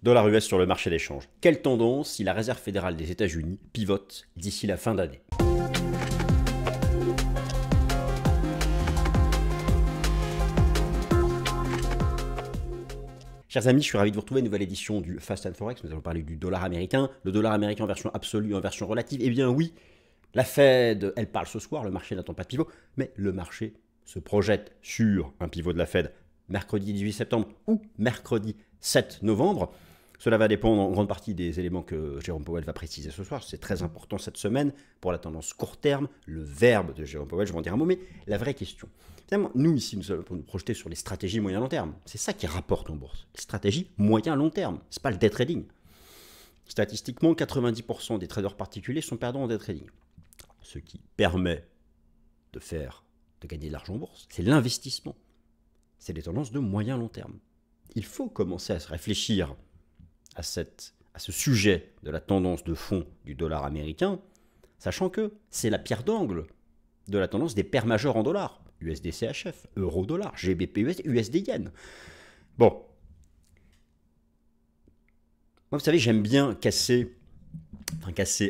Dollar US sur le marché d'échange. Quelle tendance si la Réserve fédérale des États-Unis pivote d'ici la fin d'année? Chers amis, je suis ravi de vous retrouver, une nouvelle édition du Fast and Forex. Nous allons parler du dollar américain. Le dollar américain en version absolue, en version relative. Eh bien oui, la Fed, elle parle ce soir, le marché n'attend pas de pivot, mais le marché se projette sur un pivot de la Fed mercredi 18 septembre ou mercredi 7 novembre. Cela va dépendre en grande partie des éléments que Jérôme Powell va préciser ce soir. C'est très important cette semaine pour la tendance court terme, le verbe de Jérôme Powell, je vais en dire un mot, mais la vraie question. Finalement, nous ici, nous sommes pour nous projeter sur les stratégies moyen-long terme. C'est ça qui rapporte en bourse. Les stratégies moyen-long terme. Ce n'est pas le day trading. Statistiquement, 90% des traders particuliers sont perdants en day trading. Ce qui permet de gagner de l'argent en bourse, c'est l'investissement. C'est des tendances de moyen-long terme. Il faut commencer à se réfléchir à ce sujet de la tendance de fond du dollar américain, sachant que c'est la pierre d'angle de la tendance des paires majeures en dollars. USD CHF, euro-dollar, GBP USD, USD yen. Bon. Moi, vous savez, j'aime bien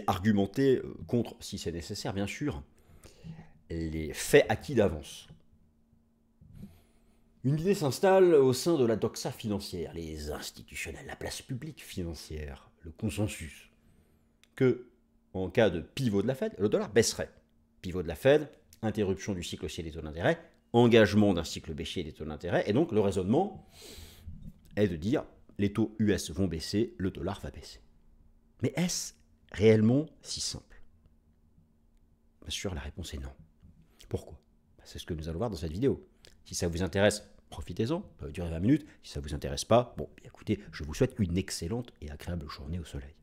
argumenter contre, si c'est nécessaire, bien sûr, les faits acquis d'avance. Une idée s'installe au sein de la doxa financière, les institutionnels, la place publique financière, le consensus, que, en cas de pivot de la Fed, le dollar baisserait. Pivot de la Fed, interruption du cycle haussier des taux d'intérêt, engagement d'un cycle baissier des taux d'intérêt, et donc le raisonnement est de dire les taux US vont baisser, le dollar va baisser. Mais est-ce réellement si simple? Bien sûr, la réponse est non. Pourquoi? C'est ce que nous allons voir dans cette vidéo. Si ça vous intéresse, profitez-en, ça va durer 20 minutes. Si ça ne vous intéresse pas, bon, bien écoutez, je vous souhaite une excellente et agréable journée au soleil.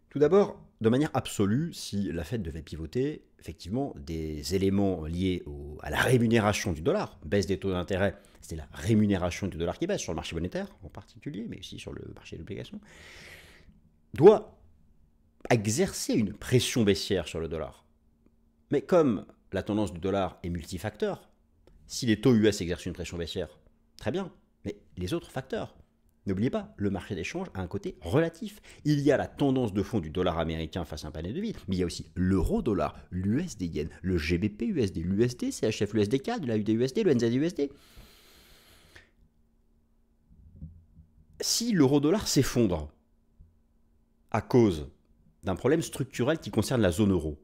Tout d'abord, de manière absolue, si la Fed devait pivoter, effectivement, des éléments liés à la rémunération du dollar, baisse des taux d'intérêt, c'est la rémunération du dollar qui baisse sur le marché monétaire en particulier, mais aussi sur le marché de l'obligation, doit exercer une pression baissière sur le dollar. Mais comme la tendance du dollar est multifacteur, si les taux US exercent une pression baissière, très bien, mais les autres facteurs, n'oubliez pas, le marché d'échange a un côté relatif. Il y a la tendance de fond du dollar américain face à un panier de devises, mais il y a aussi l'euro-dollar, l'USD yen, le GBP USD, l'USD, CHF, l'USD CAD, l'AUD USD, le NZ USD. Si l'euro-dollar s'effondre à cause d'un problème structurel qui concerne la zone euro,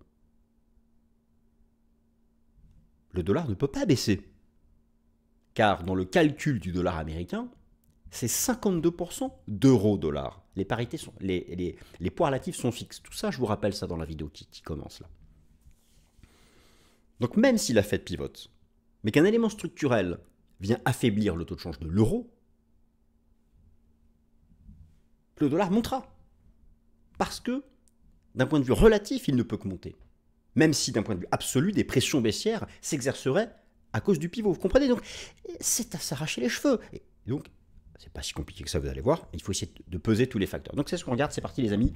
le dollar ne peut pas baisser. Car dans le calcul du dollar américain, c'est 52% d'euro-dollar. Les parités sont, les poids relatifs sont fixes. Tout ça, je vous rappelle ça dans la vidéo qui commence là. Donc même si la Fed pivote, mais qu'un élément structurel vient affaiblir le taux de change de l'euro, le dollar montera. Parce que, d'un point de vue relatif, il ne peut que monter. Même si, d'un point de vue absolu, des pressions baissières s'exerceraient à cause du pivot. Vous comprenez? Donc, c'est à s'arracher les cheveux. Et donc, c'est pas si compliqué que ça, vous allez voir. Il faut essayer de peser tous les facteurs. Donc, c'est ce qu'on regarde. C'est parti, les amis.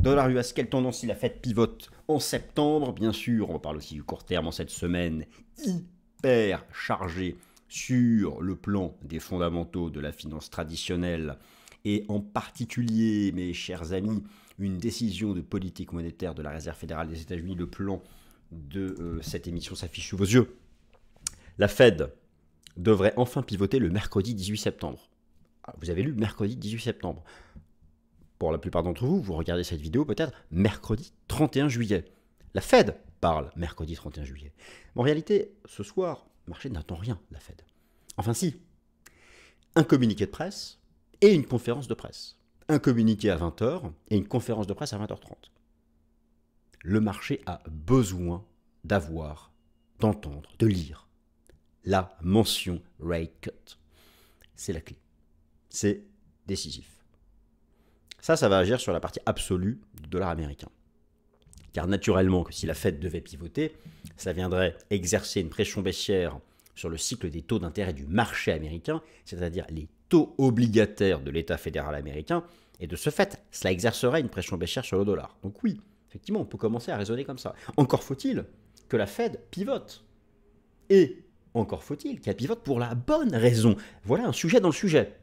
Dollar US, quelle tendance si la Fed pivote en septembre? Bien sûr, on parle aussi du court terme en cette semaine hyper chargée sur le plan des fondamentaux de la finance traditionnelle. Et en particulier, mes chers amis, une décision de politique monétaire de la Réserve fédérale des États-Unis. Le plan de cette émission s'affiche sous vos yeux. La Fed devrait enfin pivoter le mercredi 18 septembre. Vous avez lu mercredi 18 septembre. Pour la plupart d'entre vous, vous regardez cette vidéo peut-être mercredi 31 juillet. La Fed parle mercredi 31 juillet. En réalité, ce soir, le marché n'attend rien de la Fed. Enfin si, un communiqué de presse et une conférence de presse. Un communiqué à 20h et une conférence de presse à 20h30. Le marché a besoin d'entendre, de lire la mention rate cut. C'est la clé. C'est décisif. Ça va agir sur la partie absolue du dollar américain. Car naturellement, que si la Fed devait pivoter, ça viendrait exercer une pression baissière sur le cycle des taux d'intérêt du marché américain, c'est-à-dire les taux obligataires de l'État fédéral américain, et de ce fait, cela exercerait une pression baissière sur le dollar. Donc oui, effectivement, on peut commencer à raisonner comme ça. Encore faut-il que la Fed pivote. Et encore faut-il qu'elle pivote pour la bonne raison. Voilà un sujet dans le sujet.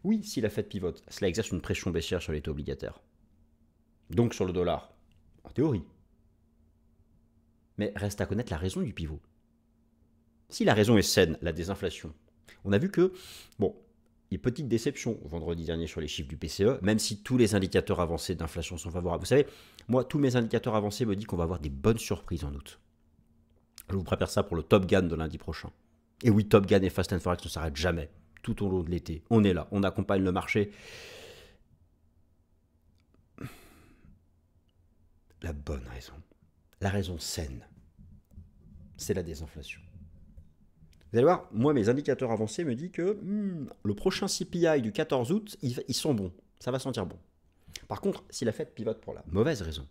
Oui, si la Fed pivote, cela exerce une pression baissière sur les taux obligataires. Donc sur le dollar, en théorie. Mais reste à connaître la raison du pivot. Si la raison est saine, la désinflation, on a vu que, bon, il y a une petite déception vendredi dernier sur les chiffres du PCE, même si tous les indicateurs avancés d'inflation sont favorables. Vous savez, moi, tous mes indicateurs avancés me disent qu'on va avoir des bonnes surprises en août. Je vous prépare ça pour le Top Gun de lundi prochain. Et oui, Top Gun et Fast and Forex ne s'arrêtent jamais, tout au long de l'été. On est là, on accompagne le marché. La bonne raison, la raison saine, c'est la désinflation. Vous allez voir, moi, mes indicateurs avancés me disent que le prochain CPI du 14 août, ils sont bons. Ça va sentir bon. Par contre, si la Fed pivote pour la mauvaise raison,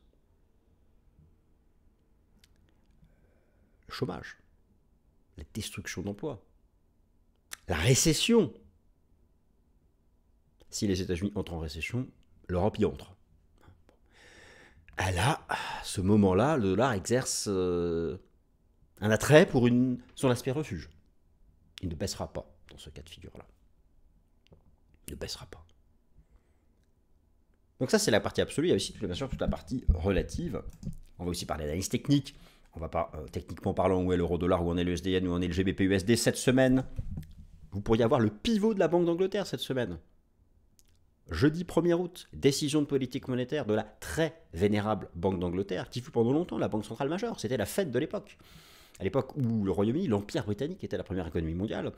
le chômage, la destruction d'emplois, la récession. Si les États-Unis entrent en récession, l'Europe y entre. Là, à ce moment-là, le dollar exerce un attrait pour son aspect refuge. Il ne baissera pas dans ce cas de figure-là. Il ne baissera pas. Donc ça, c'est la partie absolue. Il y a aussi, bien sûr, toute la partie relative. On va aussi parler d'analyse technique. On va pas, techniquement parlant, où est l'euro-dollar, où en est le USDN, où en est le GBP-USD cette semaine. Vous pourriez avoir le pivot de la Banque d'Angleterre cette semaine. Jeudi 1er août, décision de politique monétaire de la très vénérable Banque d'Angleterre, qui fut pendant longtemps la banque centrale majeure. C'était la Fed de l'époque. À l'époque où le Royaume-Uni, l'Empire britannique, était la première économie mondiale.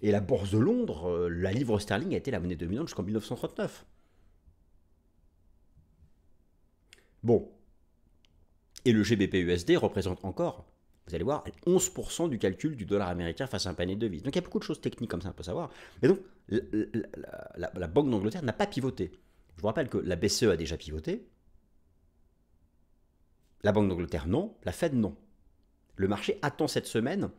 Et la bourse de Londres, la livre sterling a été la monnaie dominante jusqu'en 1939. Bon. Et le GBP-USD représente encore, vous allez voir, 11% du calcul du dollar américain face à un panier de devises. Donc il y a beaucoup de choses techniques comme ça, on peut savoir. Mais donc, la Banque d'Angleterre n'a pas pivoté. Je vous rappelle que la BCE a déjà pivoté. La Banque d'Angleterre, non. La Fed, non. Le marché attend cette semaine,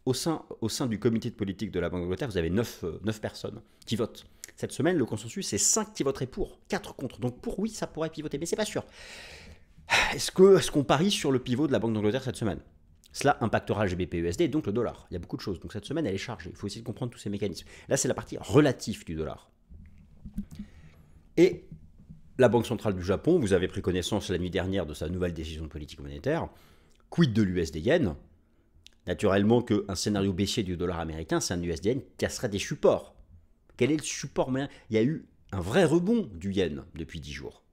au sein du comité de politique de la Banque d'Angleterre, vous avez 9 personnes qui votent. Cette semaine, le consensus, c'est 5 qui voteraient pour, 4 contre. Donc pour oui, ça pourrait pivoter, mais c'est pas sûr. Est-ce qu'on parie sur le pivot de la Banque d'Angleterre cette semaine? Cela impactera le GBP-USD et donc le dollar. Il y a beaucoup de choses. Donc cette semaine, elle est chargée. Il faut essayer de comprendre tous ces mécanismes. Là, c'est la partie relative du dollar. Et la Banque centrale du Japon, vous avez pris connaissance la nuit dernière de sa nouvelle décision de politique monétaire. Quid de l'USD-Yen? Naturellement qu'un scénario baissier du dollar américain, c'est un USD-Yen qui casserait des supports. Quel est le support moyen? Il y a eu un vrai rebond du Yen depuis 10 jours.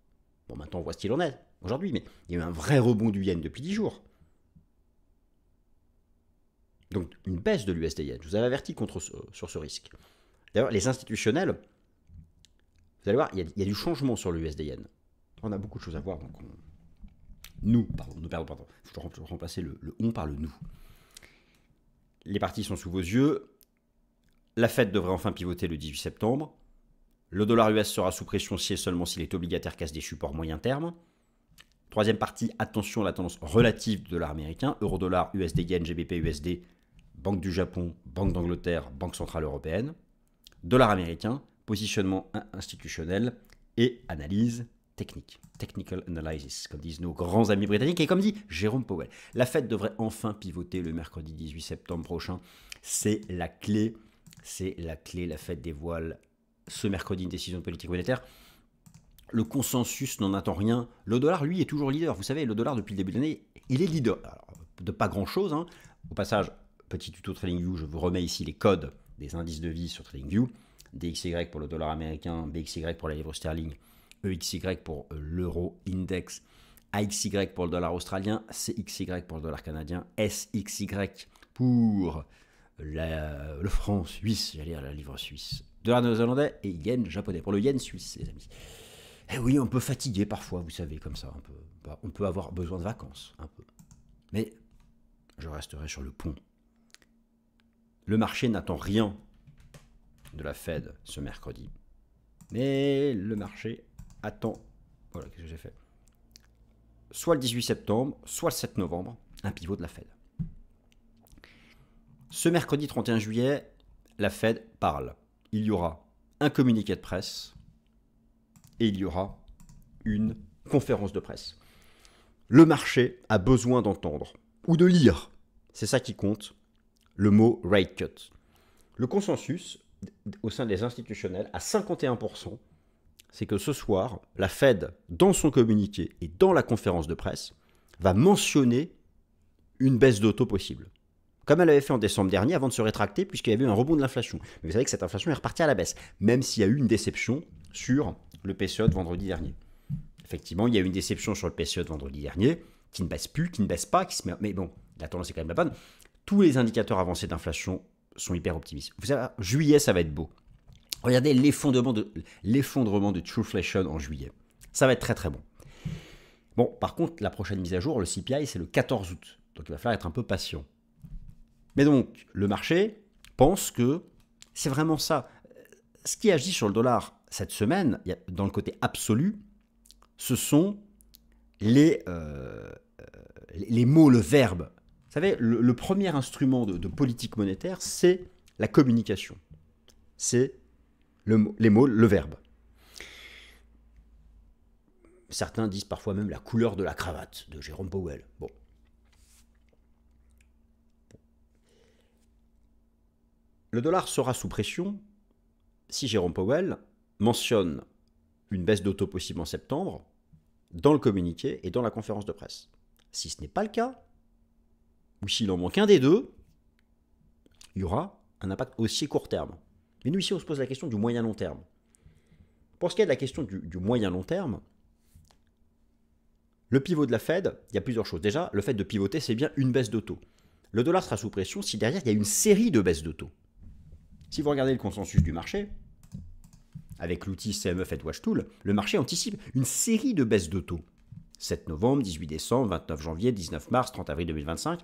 Bon, maintenant, on voit ce qu'il en est aujourd'hui, mais il y a eu un vrai rebond du Yen depuis 10 jours. Donc, une baisse de l'USD-Yen. Je vous avais averti sur ce risque. D'ailleurs, les institutionnels, vous allez voir, il y a du changement sur l'USD-Yen. On a beaucoup de choses à voir, donc pardon. Je dois remplacer le on par le nous. Les parties sont sous vos yeux. La Fed devrait enfin pivoter le 18 septembre. Le dollar US sera sous pression si et seulement si les taux obligataires cassent des supports moyen terme. Troisième partie, attention à la tendance relative du dollar américain. Euro-dollar, USD-Yen, GBP-USD, Banque du Japon, Banque d'Angleterre, Banque Centrale Européenne. Dollar américain, positionnement institutionnel et analyse technique. Technical analysis, comme disent nos grands amis britanniques. Et comme dit Jérôme Powell, la Fed devrait enfin pivoter le mercredi 18 septembre prochain. C'est la clé. C'est la clé. La Fed dévoile ce mercredi une décision de politique monétaire. Le consensus n'en attend rien. Le dollar, lui, est toujours leader. Vous savez, le dollar, depuis le début de l'année, il est leader. Alors, de pas grand-chose. Hein. Au passage, petit tuto TradingView, je vous remets ici les codes des indices de vie sur TradingView. DXY pour le dollar américain, BXY pour la livre sterling, EXY pour l'euro index, AXY pour le dollar australien, CXY pour le dollar canadien, SXY pour le franc suisse, j'allais dire la livre suisse, dollar néo-zélandais et yen japonais. Pour le yen suisse, les amis. Eh oui, on peut fatiguer parfois, vous savez, comme ça, on peut avoir besoin de vacances, un peu. Mais je resterai sur le pont. Le marché n'attend rien de la Fed ce mercredi. Mais le marché attend, voilà, qu'est-ce que j'ai fait? Soit le 18 septembre, soit le 7 novembre, un pivot de la Fed. Ce mercredi 31 juillet, la Fed parle. Il y aura un communiqué de presse et il y aura une conférence de presse. Le marché a besoin d'entendre ou de lire, c'est ça qui compte, le mot rate cut. Le consensus au sein des institutionnels à 51%, c'est que ce soir, la Fed, dans son communiqué et dans la conférence de presse, va mentionner une baisse de taux possible. Comme elle avait fait en décembre dernier avant de se rétracter puisqu'il y avait eu un rebond de l'inflation. Mais vous savez que cette inflation est repartie à la baisse, même s'il y a eu une déception sur le PCE de vendredi dernier. Effectivement, il y a eu une déception sur le PCE de vendredi dernier, qui ne baisse plus, qui ne baisse pas, qui se met... Mais bon, la tendance est quand même la bonne. Tous les indicateurs avancés d'inflation sont hyper optimistes. Vous savez, juillet, ça va être beau. Regardez l'effondrement de Trueflation en juillet. Ça va être très très bon. Bon, par contre, la prochaine mise à jour, le CPI, c'est le 14 août. Donc il va falloir être un peu patient. Mais donc, le marché pense que c'est vraiment ça. Ce qui agit sur le dollar cette semaine, dans le côté absolu, ce sont les mots, le verbe. Vous savez, le premier instrument de politique monétaire, c'est la communication. C'est les mots, le verbe. Certains disent parfois même la couleur de la cravate de Jérôme Powell. Bon. Le dollar sera sous pression si Jérôme Powell mentionne une baisse de taux possible en septembre dans le communiqué et dans la conférence de presse. Si ce n'est pas le cas, ou s'il en manque un des deux, il y aura un impact aussi court terme. Mais nous ici, on se pose la question du moyen-long terme. Pour ce qui est de la question du moyen-long terme, le pivot de la Fed, il y a plusieurs choses. Déjà, le fait de pivoter, c'est bien une baisse de taux. Le dollar sera sous pression si derrière, il y a une série de baisses de taux. Si vous regardez le consensus du marché, avec l'outil CME Fed Watch Tool, le marché anticipe une série de baisses de taux. 7 novembre, 18 décembre, 29 janvier, 19 mars, 30 avril 2025.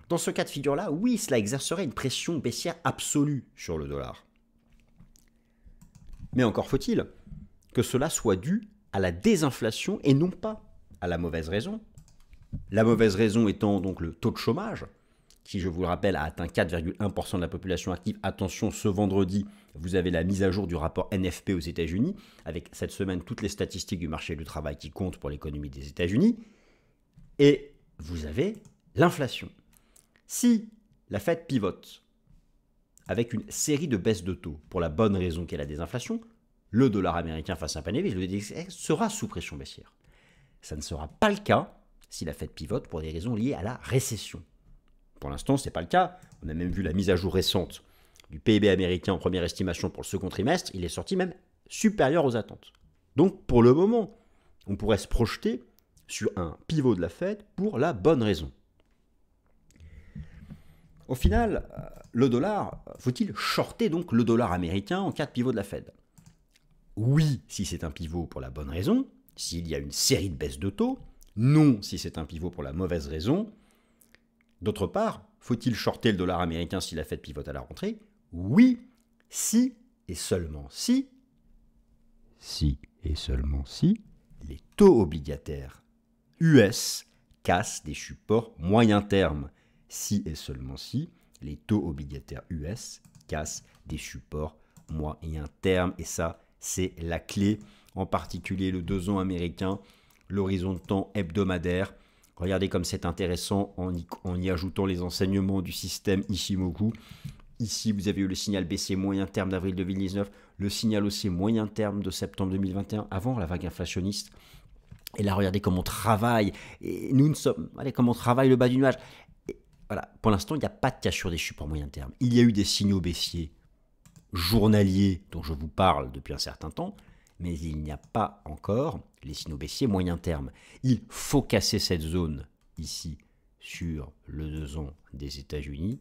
Dans ce cas de figure-là, oui, cela exercerait une pression baissière absolue sur le dollar. Mais encore faut-il que cela soit dû à la désinflation et non pas à la mauvaise raison. La mauvaise raison étant donc le taux de chômage, qui, je vous le rappelle, a atteint 4,1% de la population active. Attention, ce vendredi, vous avez la mise à jour du rapport NFP aux États-Unis, avec cette semaine toutes les statistiques du marché du travail qui comptent pour l'économie des États-Unis. Et vous avez l'inflation. Si la Fed pivote avec une série de baisses de taux pour la bonne raison qu'est la désinflation, le dollar américain face à un panier, le DXY sera sous pression baissière. Ça ne sera pas le cas si la Fed pivote pour des raisons liées à la récession. Pour l'instant, ce n'est pas le cas. On a même vu la mise à jour récente du PIB américain en première estimation pour le second trimestre. Il est sorti même supérieur aux attentes. Donc, pour le moment, on pourrait se projeter sur un pivot de la Fed pour la bonne raison. Au final, le dollar, faut-il shorter donc le dollar américain en cas de pivot de la Fed? Oui, si c'est un pivot pour la bonne raison, s'il y a une série de baisses de taux. Non, si c'est un pivot pour la mauvaise raison. D'autre part, faut-il shorter le dollar américain si la Fed pivote à la rentrée? Oui, si et seulement si et seulement si, les taux obligataires US cassent des supports moyen terme. Si et seulement si, les taux obligataires US cassent des supports moyen terme. Et ça, c'est la clé, en particulier le 2 ans américain, l'horizon de temps hebdomadaire. Regardez comme c'est intéressant en y ajoutant les enseignements du système Ishimoku. Ici, vous avez eu le signal baissier moyen terme d'avril 2019, le signal haussier moyen terme de septembre 2021, avant la vague inflationniste. Et là, regardez comment on travaille. Et nous ne sommes... Allez, comment on travaille le bas du nuage. Et voilà, pour l'instant, il n'y a pas de cassure des supports moyen terme. Il y a eu des signaux baissiers journaliers dont je vous parle depuis un certain temps, mais il n'y a pas encore les signaux baissiers moyen terme. Il faut casser cette zone ici sur le 2 ans des États-Unis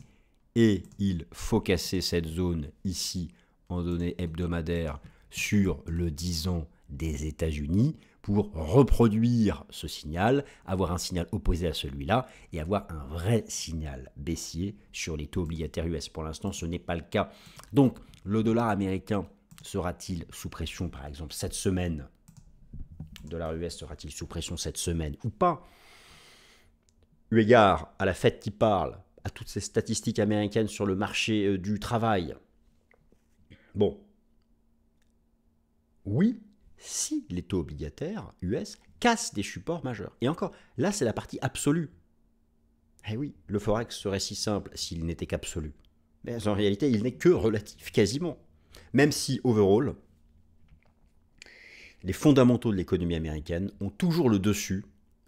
et il faut casser cette zone ici en données hebdomadaires sur le 10 ans des États-Unis pour reproduire ce signal, avoir un signal opposé à celui-là et avoir un vrai signal baissier sur les taux obligataires US. Pour l'instant, ce n'est pas le cas. Donc, le dollar américain sera-t-il sous pression, par exemple, cette semaine? Le dollar US sera-t-il sous pression cette semaine ou pas? Eu égard à la Fed qui parle, à toutes ces statistiques américaines sur le marché du travail. Bon. Oui, si les taux obligataires US cassent des supports majeurs. Et encore, là, c'est la partie absolue. Eh oui, le Forex serait si simple s'il n'était qu'absolu. Mais en réalité, il n'est que relatif, quasiment. Même si, overall, les fondamentaux de l'économie américaine ont toujours le dessus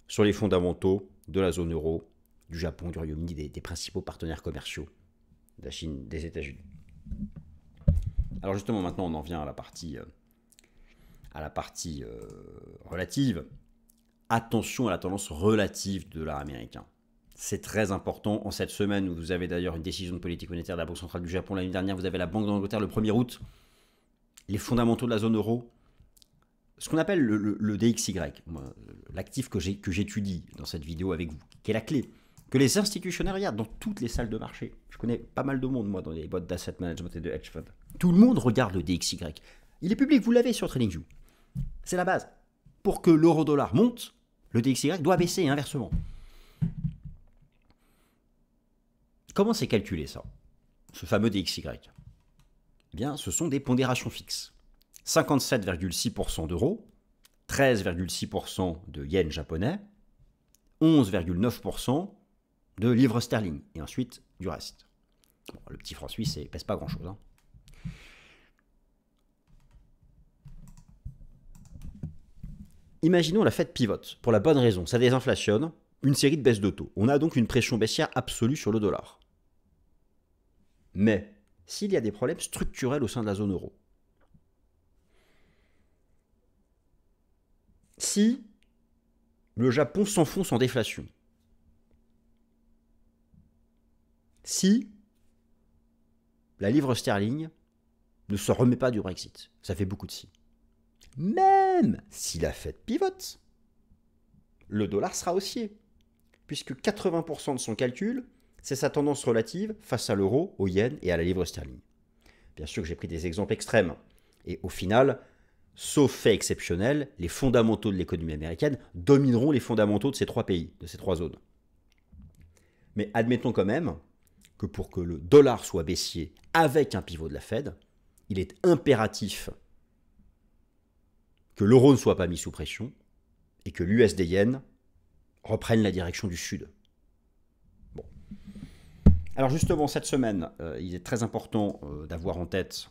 sur les fondamentaux de la zone euro, du Japon, du Royaume-Uni, des principaux partenaires commerciaux de la Chine, des États-Unis. Alors justement, maintenant, on en vient à la partie relative. Attention à la tendance relative du dollar américain. C'est très important. En cette semaine, où vous avez d'ailleurs une décision de politique monétaire de la Banque centrale du Japon l'année dernière, vous avez la Banque d'Angleterre le 1er août. Les fondamentaux de la zone euro, ce qu'on appelle le DXY, l'actif que j'étudie dans cette vidéo avec vous, qui est la clé, que les institutionnels regardent dans toutes les salles de marché. Je connais pas mal de monde, moi, dans les boîtes d'asset management et de hedge fund. Tout le monde regarde le DXY. Il est public, vous l'avez sur TradingView. C'est la base. Pour que l'euro-dollar monte, le DXY doit baisser et inversement. Comment c'est calculé ça, ce fameux DXY? Eh bien, ce sont des pondérations fixes. 57,6% d'euros, 13,6% de yens japonais, 11,9% de livres sterling, et ensuite du reste. Bon, le petit franc suisse, il pèse pas grand-chose. Hein. Imaginons la Fed pivote, pour la bonne raison, ça désinflationne, une série de baisses de taux. On a donc une pression baissière absolue sur le dollar. Mais, s'il y a des problèmes structurels au sein de la zone euro, si le Japon s'enfonce en déflation, si la livre sterling ne se remet pas du Brexit, ça fait beaucoup de si. Même si la Fed pivote, le dollar sera haussier, puisque 80% de son calcul, c'est sa tendance relative face à l'euro, au yen et à la livre sterling. Bien sûr que j'ai pris des exemples extrêmes, et au final, sauf fait exceptionnel, les fondamentaux de l'économie américaine domineront les fondamentaux de ces trois pays, de ces trois zones. Mais admettons quand même que pour que le dollar soit baissier avec un pivot de la Fed, il est impératif que l'euro ne soit pas mis sous pression et que l'USD-Yen reprenne la direction du sud. Bon. Alors justement, cette semaine, il est très important d'avoir en tête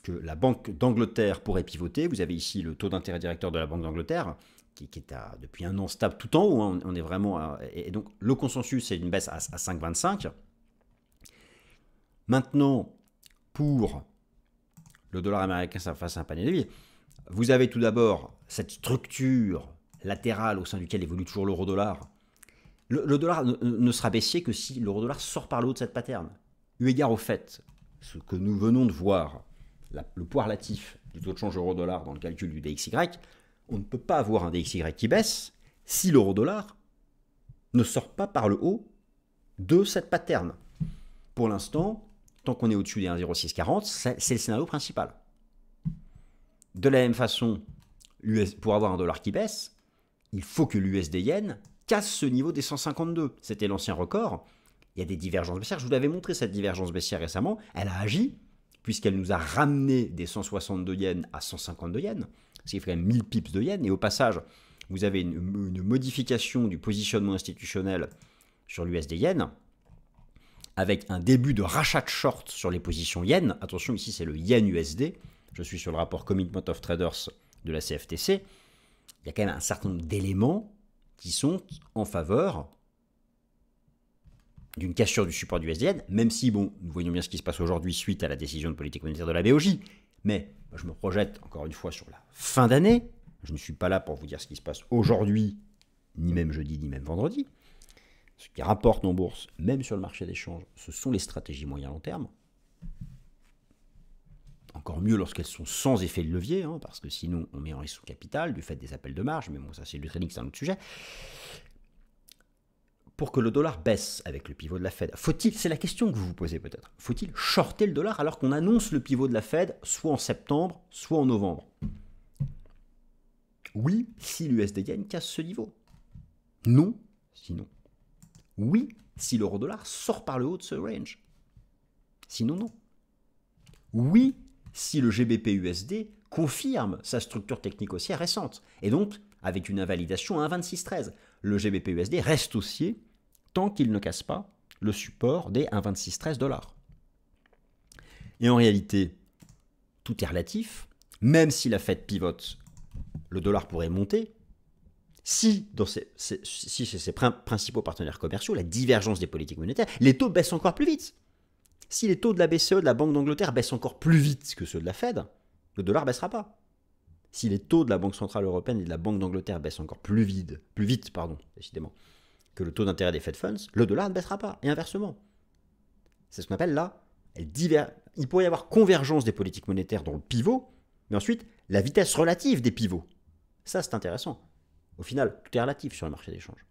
que la Banque d'Angleterre pourrait pivoter. Vous avez ici le taux d'intérêt directeur de la Banque d'Angleterre, qui est depuis un an stable tout en haut. Hein. On est vraiment et donc le consensus, c'est une baisse à 5,25. Maintenant, pour le dollar américain, ça face à un panier de billets. Vous avez tout d'abord cette structure latérale au sein duquel évolue toujours l'euro-dollar. Le dollar ne sera baissier que si l'euro-dollar sort par le haut de cette pattern. Eu égard au fait, ce que nous venons de voir, le poids relatif du taux de change euro-dollar dans le calcul du DXY, on ne peut pas avoir un DXY qui baisse si l'euro-dollar ne sort pas par le haut de cette pattern. Pour l'instant, tant qu'on est au-dessus des 1,0640, c'est le scénario principal. De la même façon, pour avoir un dollar qui baisse, il faut que l'USD-Yen casse ce niveau des 152. C'était l'ancien record. Il y a des divergences baissières. Je vous l'avais montré cette divergence baissière récemment. Elle a agi, puisqu'elle nous a ramené des 162 yens à 152 yens, ce qui fait quand même 1000 pips de yens. Et au passage, vous avez une modification du positionnement institutionnel sur l'USD-Yen, avec un début de rachat de short sur les positions yen. Attention, ici c'est le yen-USD. Je suis sur le rapport Commitment of Traders de la CFTC. Il y a quand même un certain nombre d'éléments qui sont en faveur d'une cassure du support du USD-Yen, même si, bon, nous voyons bien ce qui se passe aujourd'hui suite à la décision de politique monétaire de la BOJ. Mais je me projette encore une fois sur la fin d'année. Je ne suis pas là pour vous dire ce qui se passe aujourd'hui, ni même jeudi, ni même vendredi. Ce qui rapporte en bourse, même sur le marché d'échange, ce sont les stratégies moyen-long terme. Encore mieux lorsqu'elles sont sans effet de levier, hein, parce que sinon on met en risque son capital du fait des appels de marge, mais bon, ça c'est du trading, c'est un autre sujet. Pour que le dollar baisse avec le pivot de la Fed, c'est la question que vous vous posez peut-être, faut-il shorter le dollar alors qu'on annonce le pivot de la Fed soit en septembre, soit en novembre? Oui, si l'USD-Yen casse ce niveau. Non, sinon. Oui, si l'euro-dollar sort par le haut de ce range. Sinon, non. Oui, si le GBP-USD confirme sa structure technique haussière récente, et donc avec une invalidation à 1,2613. Le GBP-USD reste haussier tant qu'il ne casse pas le support des 1,2613 $. Et en réalité, tout est relatif. Même si la Fed pivote, le dollar pourrait monter. Si chez ses principaux partenaires commerciaux, la divergence des politiques monétaires, les taux baissent encore plus vite. Si les taux de la BCE, de la Banque d'Angleterre, baissent encore plus vite que ceux de la Fed, le dollar ne baissera pas. Si les taux de la Banque Centrale Européenne et de la Banque d'Angleterre baissent encore plus vite, décidément, que le taux d'intérêt des Fed Funds, le dollar ne baissera pas, et inversement. C'est ce qu'on appelle là, il pourrait y avoir convergence des politiques monétaires dans le pivot, mais ensuite, la vitesse relative des pivots. Ça, c'est intéressant. Au final, tout est relatif sur le marché des changes.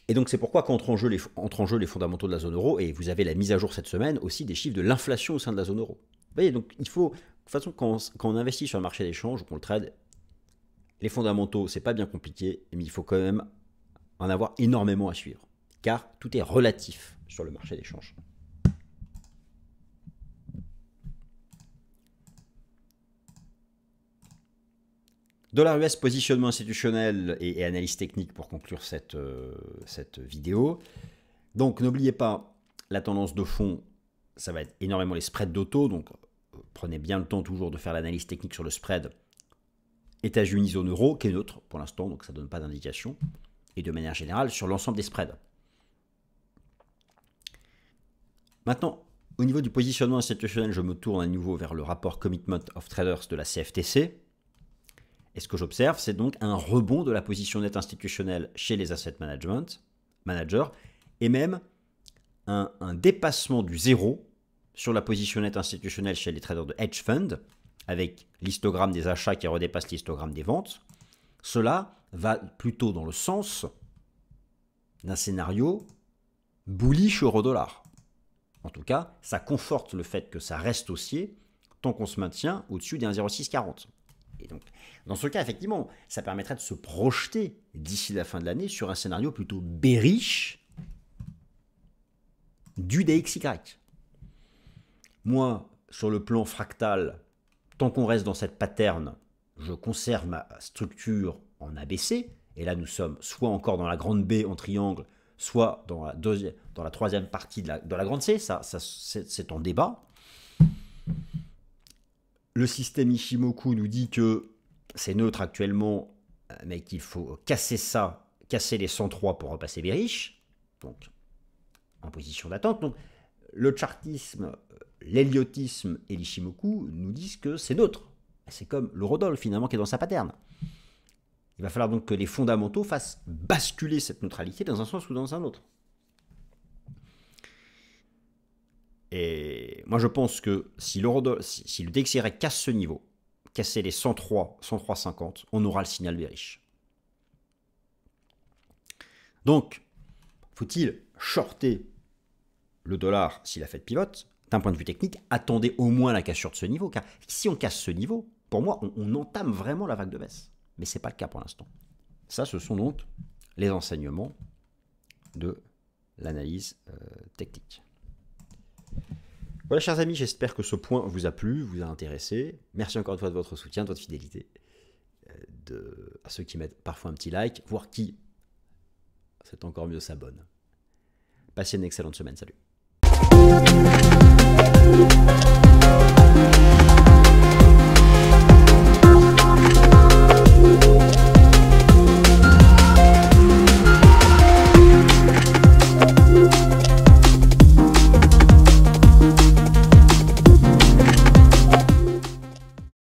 Et donc, c'est pourquoi qu'entrent en jeu les fondamentaux de la zone euro, et vous avez la mise à jour cette semaine aussi des chiffres de l'inflation au sein de la zone euro. Vous voyez, donc il faut, de toute façon, quand on investit sur le marché des changes ou qu'on le trade, les fondamentaux, c'est pas bien compliqué, mais il faut quand même en avoir énormément à suivre, car tout est relatif sur le marché des changes. Dollar US, positionnement institutionnel et analyse technique pour conclure cette vidéo. Donc n'oubliez pas, la tendance de fond, ça va être énormément les spreads d'auto. Donc prenez bien le temps toujours de faire l'analyse technique sur le spread États-Unis zone euro, qui est neutre pour l'instant, donc ça ne donne pas d'indication. Et de manière générale, sur l'ensemble des spreads. Maintenant, au niveau du positionnement institutionnel, je me tourne à nouveau vers le rapport Commitment of Traders de la CFTC. Et ce que j'observe, c'est donc un rebond de la position nette institutionnelle chez les asset managers et même un dépassement du zéro sur la position nette institutionnelle chez les traders de hedge fund, avec l'histogramme des achats qui redépasse l'histogramme des ventes. Cela va plutôt dans le sens d'un scénario bullish euro-dollar. En tout cas, ça conforte le fait que ça reste haussier tant qu'on se maintient au-dessus des 1,0640. Et donc, dans ce cas, effectivement, ça permettrait de se projeter d'ici la fin de l'année sur un scénario plutôt bearish du DXY. Moi, sur le plan fractal, tant qu'on reste dans cette pattern, je conserve ma structure en ABC. Et là, nous sommes soit encore dans la grande B en triangle, soit dans la troisième partie de la grande C. Ça c'est en débat. Le système Ishimoku nous dit que c'est neutre actuellement, mais qu'il faut casser les 103 pour repasser bearish, donc en position d'attente. Donc le chartisme, l'héliotisme et l'Ishimoku nous disent que c'est neutre. C'est comme l'eurodoll finalement qui est dans sa pattern. Il va falloir donc que les fondamentaux fassent basculer cette neutralité dans un sens ou dans un autre. Et moi je pense que si le DXY casse ce niveau, casser les 103, 103,50, on aura le signal bearish. Donc, faut-il shorter le dollar si la Fed pivote? D'un point de vue technique, attendez au moins la cassure de ce niveau, car si on casse ce niveau, pour moi, on entame vraiment la vague de baisse. Mais ce n'est pas le cas pour l'instant. Ça, ce sont donc les enseignements de l'analyse technique. Voilà, chers amis, j'espère que ce point vous a plu, vous a intéressé. Merci encore une fois de votre soutien, de votre fidélité, à ceux qui mettent parfois un petit like, voire qui, c'est encore mieux, s'abonnent. Passez une excellente semaine, salut.